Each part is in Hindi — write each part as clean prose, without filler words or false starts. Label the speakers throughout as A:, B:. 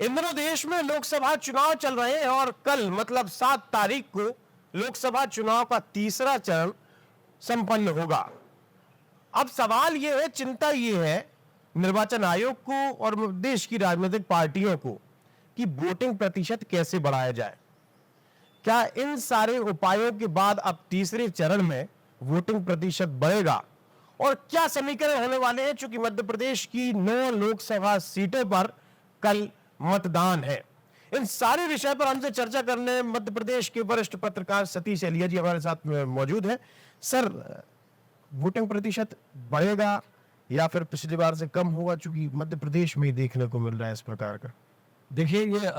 A: इन दिनों देश में लोकसभा चुनाव चल रहे हैं और कल मतलब 7 तारीख को लोकसभा चुनाव का तीसरा चरण संपन्न होगा। अब सवाल यह है, चिंता यह है निर्वाचन आयोग को और देश की राजनीतिक पार्टियों को कि वोटिंग प्रतिशत कैसे बढ़ाया जाए। क्या इन सारे उपायों के बाद अब तीसरे चरण में वोटिंग प्रतिशत बढ़ेगा और क्या समीकरण होने वाले हैं, चूंकि मध्य प्रदेश की 9 लोकसभा सीटों पर कल मतदान है। इन सारे विषय पर हमसे चर्चा करने मध्य प्रदेश के वरिष्ठ पत्रकार सतीश एलिया जी हमारे साथ मौजूद हैं। सर, वोटिंग प्रतिशत बढ़ेगा या फिर पिछली बार से कम होगा, चूंकि मध्य प्रदेश में ही देखने को मिल रहा है इस प्रकार का?
B: देखिए, ये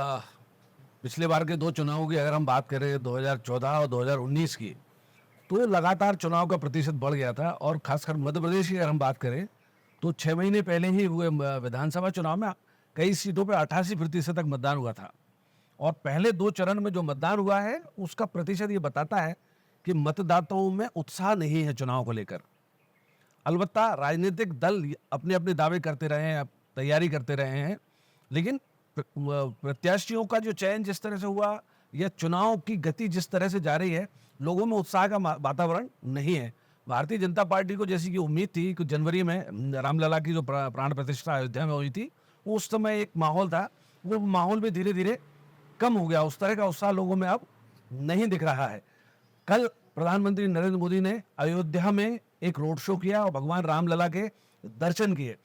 B: पिछले बार के 2 चुनावों की अगर हम बात करें 2014 और 2019 की, तो लगातार चुनाव का प्रतिशत बढ़ गया था। और खासकर मध्य प्रदेश की अगर हम बात करें तो 6 महीने पहले ही हुए विधानसभा चुनाव में कई सीटों पर 88% तक मतदान हुआ था। और पहले 2 चरण में जो मतदान हुआ है उसका प्रतिशत ये बताता है कि मतदाताओं में उत्साह नहीं है चुनाव को लेकर। अलबत्ता राजनीतिक दल अपने अपने दावे करते रहे हैं, तैयारी करते रहे हैं, लेकिन प्रत्याशियों का जो चयन जिस तरह से हुआ या चुनाव की गति जिस तरह से जा रही है, लोगों में उत्साह का वातावरण नहीं है। भारतीय जनता पार्टी को जैसी कि उम्मीद थी कि जनवरी में रामलला की जो प्राण प्रतिष्ठा अयोध्या में हुई थी, उस समय एक माहौल था, वो माहौल भी धीरे धीरे कम हो गया। उस तरह का उत्साह लोगों में अब नहीं दिख रहा है। कल प्रधानमंत्री नरेंद्र मोदी ने अयोध्या में एक रोड शो किया और भगवान रामलला के दर्शन किए।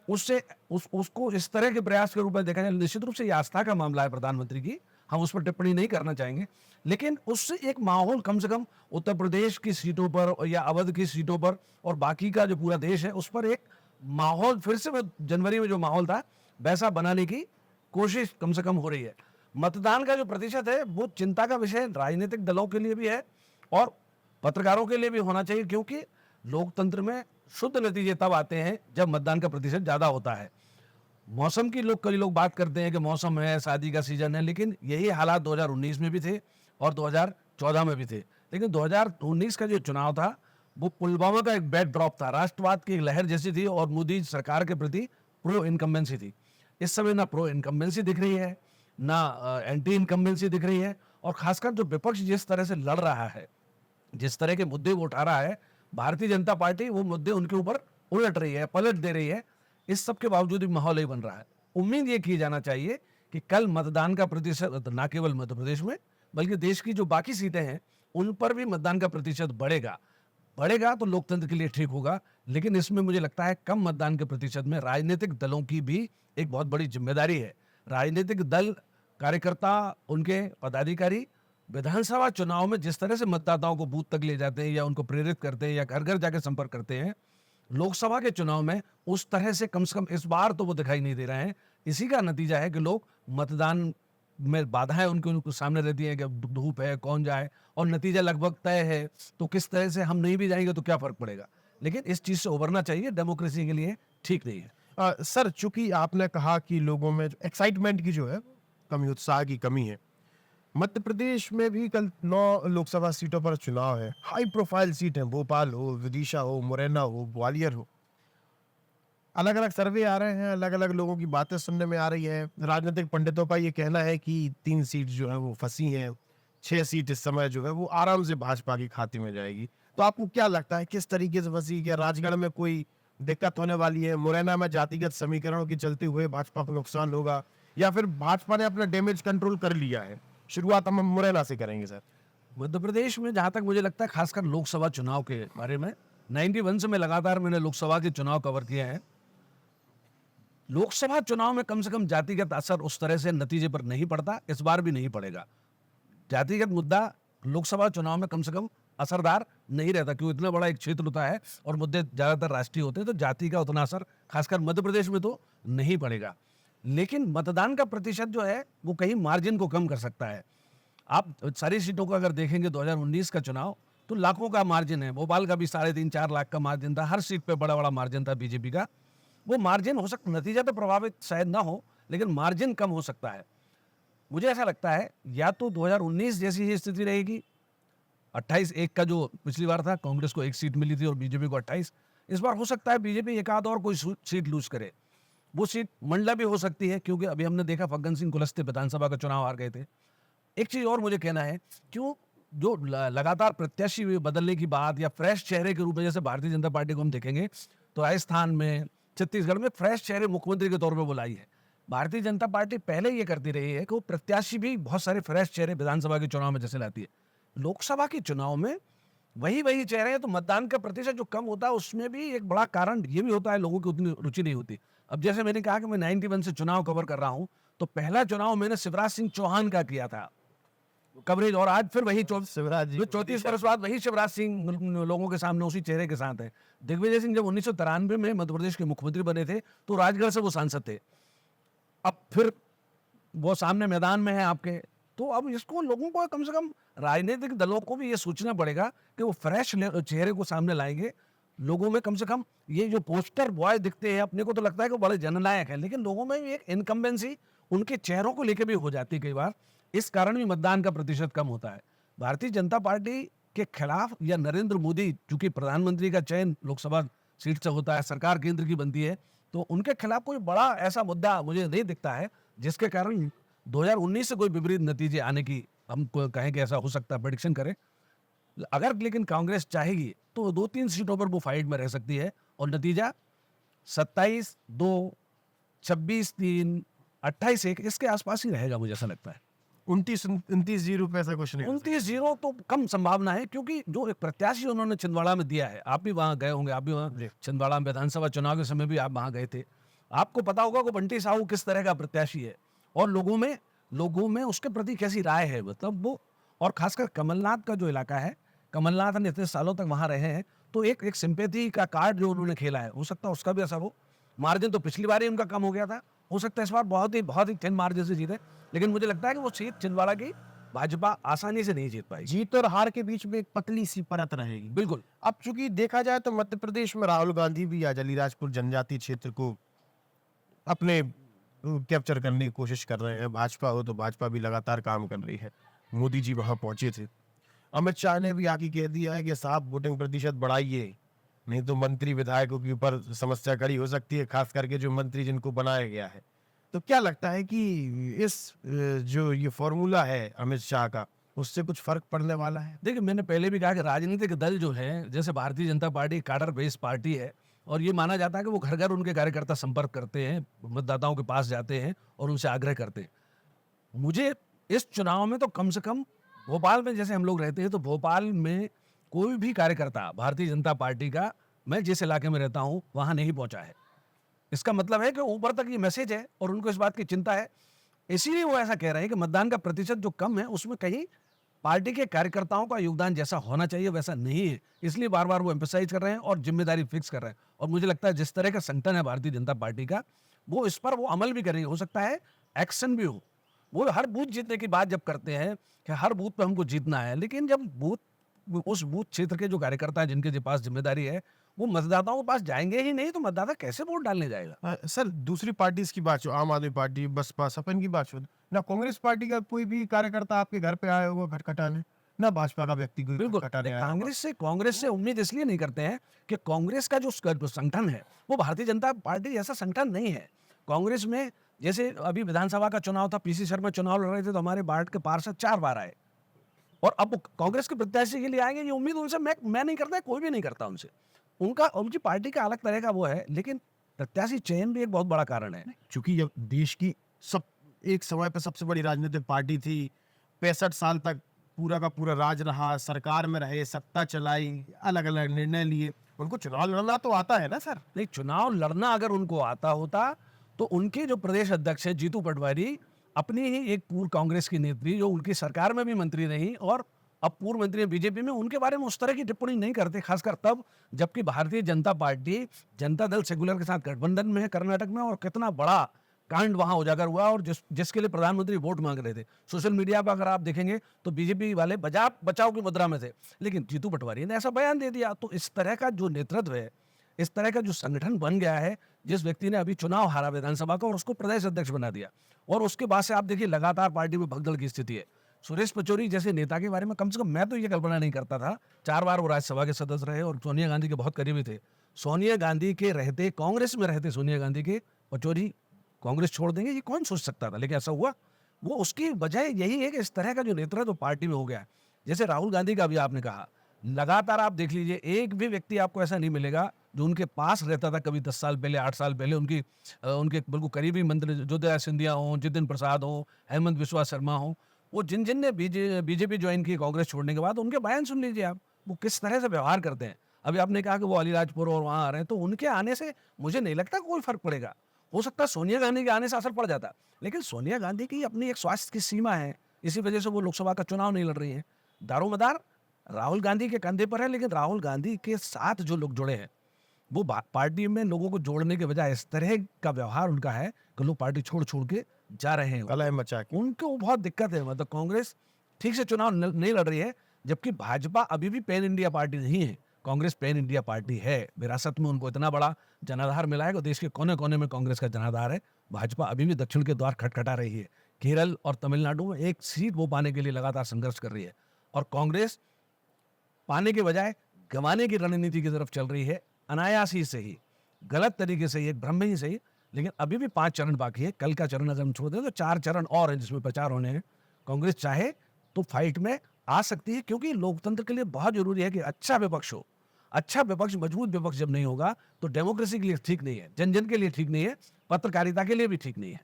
B: उससे उसको इस तरह के प्रयास के रूप में देखा जाए, निश्चित रूप से ये आस्था का मामला है प्रधानमंत्री की, हम उस पर टिप्पणी नहीं करना चाहेंगे, लेकिन उससे एक माहौल कम से कम उत्तर प्रदेश की सीटों पर या अवध की सीटों पर और बाकी का जो पूरा देश है उस पर एक माहौल फिर से जनवरी में जो माहौल था वैसा बनाने की कोशिश कम से कम हो रही है। मतदान का जो प्रतिशत है वो चिंता का विषय राजनीतिक दलों के लिए भी है और पत्रकारों के लिए भी होना चाहिए, क्योंकि लोकतंत्र में शुद्ध नतीजे तब आते हैं जब मतदान का प्रतिशत ज्यादा होता है। मौसम की कई लोग बात करते हैं कि मौसम है, शादी का सीजन है, लेकिन यही हालात 2019 में भी थे और 2014 में भी थे। लेकिन 2019 का जो चुनाव था वो पुलवामा का एक बैक ड्रॉप था, राष्ट्रवाद की एक लहर जैसी थी और मोदी सरकार के प्रति प्रो इनकम्बेंसी थी। इस समय ना प्रो इनकम्बेंसी दिख रही है, ना एंटी इनकम्बेंसी दिख रही है। और खासकर जो विपक्ष जिस तरह से लड़ रहा है, जिस तरह के मुद्दे वो उठा रहा है, भारतीय जनता पार्टी वो मुद्दे उनके ऊपर उलट रही है, पलट दे रही है। इस सब के बावजूद भी माहौल ही बन रहा है। उम्मीद ये की जाना चाहिए कि कल मतदान का प्रतिशत न केवल मध्य प्रदेश में बल्कि देश की जो बाकी सीटें हैं उन पर भी मतदान का प्रतिशत बढ़ेगा तो लोकतंत्र के लिए ठीक होगा। लेकिन इसमें मुझे लगता है कम मतदान के प्रतिशत में राजनीतिक दलों की भी एक बहुत बड़ी जिम्मेदारी है। राजनीतिक दल, कार्यकर्ता, उनके पदाधिकारी विधानसभा चुनाव में जिस तरह से मतदाताओं को बूथ तक ले जाते हैं या उनको प्रेरित करते हैं या घर घर जाकर संपर्क करते हैं, लोकसभा के चुनाव में उस तरह से कम इस बार तो वो दिखाई नहीं दे रहे हैं। इसी का नतीजा है कि लोग मतदान में बाधाएं उनको सामने रहती है कि धूप है, कौन जाए, और नतीजा लगभग तय है, तो किस तरह से हम नहीं भी जाएंगे तो क्या फर्क पड़ेगा। लेकिन इस चीज से उभरना चाहिए, डेमोक्रेसी के लिए ठीक नहीं है।
A: सर, चूंकि आपने कहा कि लोगों में एक्साइटमेंट की जो है कमी, उत्साह की कमी है, मध्य प्रदेश में भी कल 9 लोकसभा सीटों पर चुनाव है। हाई प्रोफाइल सीट है, भोपाल हो, विदिशा हो, मुरैना हो, ग्वालियर हो। अलग अलग सर्वे आ रहे हैं, अलग अलग लोगों की बातें सुनने में आ रही है। राजनीतिक पंडितों का ये कहना है कि 3 सीट जो है वो फंसी हैं, 6 सीट इस समय जो है वो आराम से भाजपा की खाते में जाएगी। तो आपको क्या लगता है किस तरीके से फंसी? क्या राजगढ़ में कोई दिक्कत होने वाली है? मुरैना में जातिगत समीकरणों के चलते हुए भाजपा को नुकसान होगा, या फिर भाजपा ने अपना डैमेज कंट्रोल कर लिया है? शुरुआत हम मुरैना से करेंगे सर।
B: मध्य प्रदेश में जहां तक मुझे लगता है, खासकर लोकसभा चुनाव के बारे में 91 से मैं लगातार मैंने लोकसभा के चुनाव कवर किए हैं। लोकसभा चुनाव में कम से कम जातिगत असर उस तरह से नतीजे पर नहीं पड़ता, इस बार भी नहीं पड़ेगा। जातिगत मुद्दा लोकसभा चुनाव में कम से कम असरदार नहीं रहता, क्योंकि इतना बड़ा एक क्षेत्र होता है और मुद्दे ज्यादातर राष्ट्रीय होते हैं, तो जाति का उतना असर खासकर मध्य प्रदेश में तो नहीं पड़ेगा। लेकिन मतदान का प्रतिशत जो है वो कहीं मार्जिन को कम कर सकता है। आप सारी सीटों को अगर देखेंगे 2019 का चुनाव तो लाखों का मार्जिन है। भोपाल का भी 3.5-4 लाख का मार्जिन था, हर सीट पे बड़ा बड़ा मार्जिन था बीजेपी का। वो मार्जिन हो सकता, नतीजा तो प्रभावित शायद ना हो, लेकिन मार्जिन कम हो सकता है। मुझे ऐसा लगता है या तो 2019 जैसी ही स्थिति रहेगी, 28-1 का जो पिछली बार था, कांग्रेस को 1 सीट मिली थी और बीजेपी को 28। इस बार हो सकता है बीजेपी एक आध और कोई सीट लूज करे। वो सीट मंडला भी हो सकती है, क्योंकि अभी हमने देखा फग्गन सिंह कुलस्ते विधानसभा का चुनाव हार गए थे। एक चीज और मुझे कहना है, क्यों जो लगातार प्रत्याशी बदलने की बात या फ्रेश चेहरे के रूप में, जैसे भारतीय जनता पार्टी को हम देखेंगे तो राजस्थान में, छत्तीसगढ़ में फ्रेश चेहरे मुख्यमंत्री के तौर पर बुलाई है। भारतीय जनता पार्टी पहले ये करती रही है कि वो प्रत्याशी भी बहुत सारे फ्रेश चेहरे विधानसभा के चुनाव में जैसे लाती है। लोकसभा के चुनाव में वही चेहरे हैं, तो मतदान का प्रतिशत जो कम होता है उसमें भी एक बड़ा कारण ये भी होता है, लोगों की उतनी रुचि नहीं होती। अब जैसे मैंने कहा कि मैं 91 से चुनाव कवर कर रहा हूं, तो पहला चुनाव मैंने शिवराज सिंह चौहान का किया था कवरेज, और आज फिर वही
A: शिवराज जी
B: 34 वर्ष बाद वही शिवराज सिंह लोगों के सामने उसी चेहरे के साथ है। दिग्विजय सिंह जब 1993 में मध्य प्रदेश के मुख्यमंत्री बने थे तो राजगढ़ से वो सांसद थे, अब फिर वो सामने मैदान में है आपके। तो अब इसको लोगों को कम से कम राजनीतिक दलों को भी ये सोचना पड़ेगा कि वो फ्रेश चेहरे को सामने लाएंगे। लोगों में कम से कम ये जो पोस्टर बॉय दिखते हैं, अपने को तो लगता है कि बड़े जननायक है, लेकिन लोगों में एक इनकम्बेंसी उनके चेहरों को लेकर भी हो जाती है कई बार। इस कारण भी मतदान का प्रतिशत कम होता है। भारतीय जनता पार्टी के खिलाफ या नरेंद्र मोदी, चूंकि प्रधानमंत्री का चयन लोकसभा सीट से होता है, सरकार केंद्र की बनती है, तो उनके खिलाफ कोई बड़ा ऐसा मुद्दा मुझे नहीं दिखता है जिसके कारण 2019 से कोई विपरीत नतीजे आने की हम कहें कि ऐसा हो सकता है, प्रेडिक्शन करें। अगर लेकिन कांग्रेस चाहेगी तो 2-3 सीटों पर वो फाइट में रह सकती है, और नतीजा 27-2, 26-3, 28-1 इसके आसपास ही रहेगा, मुझे ऐसा लगता है।
A: 29-29-0 पे ऐसा कुछ नहीं हो
B: 29-0 तो कम संभावना है, क्योंकि जो एक प्रत्याशी उन्होंने छिंदवाड़ा में दिया है, आप भी वहां गए होंगे, आप भी वहां छिंदवाड़ा में विधानसभा चुनाव के समय भी आप वहां गए थे, आपको पता होगा कि बंटी साहू किस तरह का प्रत्याशी है और लोगों में उसके प्रति कैसी राय है, मतलब वो। और खासकर कमलनाथ का जो इलाका है, कमलनाथ ने इतने सालों तक वहां रहे हैं, तो एक सिंपैथी का कार्ड जो उन्होंने खेला है, हो सकता है उसका भी असर हो। मार्जिन तो पिछली बार ही उनका कम हो गया था, हो सकता है इस बार बहुत ही थिन मार्जिन से जीते, लेकिन मुझे लगता है कि वो सीट छिंदवाड़ा की भाजपा आसानी से नहीं जीत पाएगी।
A: जीत और हार के बीच में एक पतली सी परत रहेगी।
B: बिल्कुल।
A: अब चूंकि देखा जाए तो मध्य प्रदेश में राहुल गांधी भी आज अलीराजपुर जनजातीय क्षेत्र को अपने कैप्चर करने की कोशिश कर रहे हैं। भाजपा हो तो भाजपा भी लगातार काम कर रही है। मोदी जी वहां पहुंचे थे। अमित शाह ने भी आके कह दिया है कि साहब वोटिंग प्रतिशत बढ़ाइए, नहीं तो मंत्री विधायकों के ऊपर समस्या खड़ी हो सकती है, खास करके जो मंत्री जिनको बनाया गया है। तो क्या लगता है कि इस जो ये फॉर्मूला है अमित शाह का, उससे कुछ फर्क पड़ने वाला है?
B: देखिए, मैंने पहले भी कहा कि राजनीतिक दल जो है, जैसे Bharatiya Janata party cadre based party है, और ये माना जाता है कि वो घर घर उनके कार्यकर्ता संपर्क करते हैं, मतदाताओं के पास जाते हैं और उनसे आग्रह करते हैं। मुझे इस चुनाव में तो कम से कम भोपाल में जैसे हम लोग रहते हैं, तो भोपाल में कोई भी कार्यकर्ता भारतीय जनता पार्टी का, मैं जिस इलाके में रहता हूं वहां नहीं पहुंचा है। इसका मतलब है कि ऊपर तक ये मैसेज है और उनको इस बात की चिंता है, इसीलिए वो ऐसा कह रहे हैं कि मतदान का प्रतिशत जो कम है उसमें कहीं पार्टी के कार्यकर्ताओं का योगदान जैसा होना चाहिए वैसा नहीं है, इसलिए बार बार वो एम्फसाइज कर रहे हैं और जिम्मेदारी फिक्स कर रहे हैं। और मुझे लगता है जिस तरह का संगठन है भारतीय जनता पार्टी का, वो इस पर वो अमल भी करेंगे, हो सकता है एक्शन भी हो। वो हर बूथ जीतने की बात जब करते हैं कि हर बूथ पे हमको जीतना है, लेकिन जब उस बूथ क्षेत्र के जो कार्यकर्ता हैं जिनके पास जिम्मेदारी है, वो मतदाताओं के पास जाएंगे ही नहीं, तो मतदाता कैसे वोट डालने जाएगा?
A: सर, दूसरी पार्टीज की बात, आम आदमी पार्टी, बसपा, सपन की बात, ना कांग्रेस पार्टी का कोई भी कार्यकर्ता आपके घर पे आया होगा खटखटाने, ना भाजपा का व्यक्ति कोई
B: बिल्कुल।
A: खटखटाने आया होगा।
B: कांग्रेस से उम्मीद इसलिए नहीं करते हैं कि कांग्रेस का जो संगठन है वो भारतीय जनता पार्टी जैसा संगठन नहीं है। कांग्रेस में जैसे अभी विधानसभा का चुनाव था, पीसी शर्मा चुनाव लड़ रहे थे, तो हमारे वार्ड के पार्षद 4 बार आए, और अब वो कांग्रेस के प्रत्याशी के लिए आएंगे, ये उम्मीद उनसे मैं नहीं करता, कोई भी नहीं करता उनसे। उनकी पार्टी का अलग तरह का वो है, लेकिन प्रत्याशी चयन भी एक बहुत बड़ा कारण है।
A: चूंकि जब देश की एक समय पे सबसे बड़ी राजनीतिक पार्टी थी, 65 साल तक पूरा का पूरा राज रहा, सरकार में रहे, सत्ता चलाई, अलग अलग निर्णय लिए, उनको चुनाव लड़ना तो आता है ना सर?
B: नहीं, चुनाव लड़ना अगर उनको आता होता तो उनके जो प्रदेश अध्यक्ष है जीतू पटवारी, अपनी ही एक पूर्व कांग्रेस की नेत्री जो उनकी सरकार में भी मंत्री रही और अब पूर्व मंत्री बीजेपी में, उनके बारे में उस तरह की टिप्पणी नहीं करते, खासकर तब जबकि भारतीय जनता पार्टी जनता दल सेकुलर के साथ गठबंधन में है कर्नाटक में, और कितना बड़ा कांड वहां उजागर हुआ, और जिसके लिए प्रधानमंत्री वोट मांग रहे थे। सोशल मीडिया पर अगर आप देखेंगे तो बीजेपी वाले बचाव की मुद्रा में थे, लेकिन जीतू पटवारी ने ऐसा बयान दे दिया। तो इस तरह का जो नेतृत्व है, इस तरह का जो संगठन बन गया है, जिस व्यक्ति ने अभी चुनाव हारा विधानसभा का और उसको प्रदेश अध्यक्ष बना दिया, और उसके बाद से आप देखिए लगातार पार्टी में भगदड़ की स्थिति है। सुरेश पचौरी जैसे नेता के बारे में कम से कम मैं तो ये कल्पना नहीं करता था। 4 बार वो राज्यसभा के सदस्य रहे और सोनिया गांधी के बहुत करीबी थे। सोनिया गांधी के रहते, कांग्रेस में रहते सोनिया गांधी के पचौरी कांग्रेस छोड़ देंगे, ये कौन सोच सकता था, लेकिन ऐसा हुआ। वो उसकी वजह यही है कि इस तरह का जो नेतृत्व पार्टी में हो गया है। जैसे राहुल गांधी का भी आपने कहा, लगातार आप देख लीजिए, एक भी व्यक्ति आपको ऐसा नहीं मिलेगा जो उनके पास रहता था कभी 10 साल पहले, 8 साल पहले, उनके बिल्कुल करीबी मंत्री ज्योतिरादित्य सिंधिया हों, जितिन प्रसाद हों, हेमंत बिस्वा शर्मा हों, वो जिन ने बीजेपी ज्वाइन की कांग्रेस छोड़ने के बाद, उनके बयान सुन लीजिए आप, वो किस तरह से व्यवहार करते हैं। अभी आपने कहा कि वो अलीराजपुर और वहाँ आ रहे हैं, तो उनके आने से मुझे नहीं लगता कोई फर्क पड़ेगा। हो सकता है सोनिया गांधी के आने से असर पड़ जाता, लेकिन सोनिया गांधी की अपनी एक स्वास्थ्य की सीमा है, इसी वजह से वो लोकसभा का चुनाव नहीं लड़ रही है। दारोमदार राहुल गांधी के कंधे पर है, लेकिन राहुल गांधी के साथ जो लोग जुड़े हैं, वो पार्टी में लोगों को जोड़ने के बजाय इस तरह का व्यवहार उनका है कि लोग पार्टी छोड़ छोड़ के जा रहे हैं,
A: कलह मचा के।
B: उनको बहुत दिक्कत है। मतलब कांग्रेस ठीक से चुनाव नहीं लड़ रही है, जबकि भाजपा अभी भी पैन इंडिया पार्टी नहीं है। कांग्रेस पैन इंडिया पार्टी है, विरासत में उनको इतना बड़ा जनाधार मिला है कि देश के कोने कोने में कांग्रेस का जनाधार है। भाजपा अभी भी दक्षिण के द्वार खटखटा रही है। केरल और तमिलनाडु में एक सीट वो पाने के लिए लगातार संघर्ष कर रही है, और कांग्रेस पाने के बजाय गंवाने की रणनीति की तरफ चल रही है, अनायास ही सही, गलत तरीके से, एक भ्रम में ही सही। लेकिन अभी भी 5 चरण बाकी है। कल का चरण अगर हम छोड़ दें तो 4 चरण और हैं जिसमें प्रचार होने हैं। कांग्रेस चाहे तो फाइट में आ सकती है, क्योंकि लोकतंत्र के लिए बहुत जरूरी है कि अच्छा विपक्ष हो। अच्छा विपक्ष, मजबूत विपक्ष जब नहीं होगा तो डेमोक्रेसी के लिए ठीक नहीं है, जन जन के लिए ठीक नहीं है, पत्रकारिता के लिए भी ठीक नहीं है।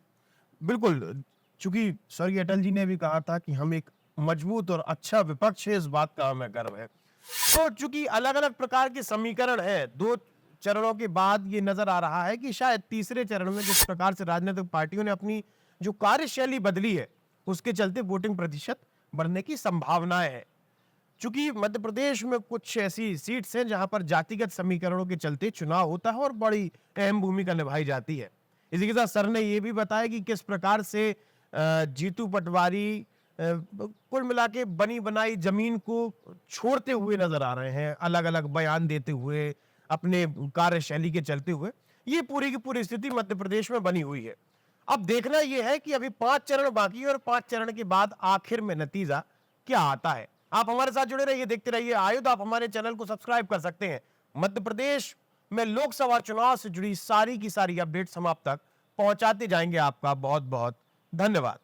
A: बिल्कुल, चूंकि स्वर्गीय अटल जी ने भी कहा था कि हम एक मजबूत और अच्छा विपक्ष है, इस बात का हमें गर्व है। तो चूंकि अलग अलग प्रकार के समीकरण है, 2 चरणों के बाद ये नजर आ रहा है कि शायद तीसरे चरण में जिस प्रकार से राजनीतिक पार्टियों ने अपनी जो कार्यशैली बदली है, उसके चलते वोटिंग प्रतिशत बढ़ने की संभावनाएं है। चूंकि मध्य प्रदेश में कुछ ऐसी सीट्स हैं जहां पर जातिगत समीकरणों के चलते चुनाव होता है और बड़ी अहम भूमिका निभाई जाती है। इसी के साथ सर ने यह भी बताया कि किस प्रकार से जीतू पटवारी कुल मिला के बनी बनाई जमीन को छोड़ते हुए नजर आ रहे हैं, अलग अलग बयान देते हुए, अपने कार्यशैली के चलते हुए। ये पूरी की पूरी स्थिति मध्य प्रदेश में बनी हुई है। अब देखना यह है कि अभी 5 चरण बाकी है और 5 चरण के बाद आखिर में नतीजा क्या आता है। आप हमारे साथ जुड़े रहिए, देखते रहिए आयुध। आप हमारे चैनल को सब्सक्राइब कर सकते हैं। मध्य प्रदेश में लोकसभा चुनाव से जुड़ी सारी की सारी अपडेट्स हम आप तक पहुंचाते जाएंगे। आपका बहुत बहुत धन्यवाद।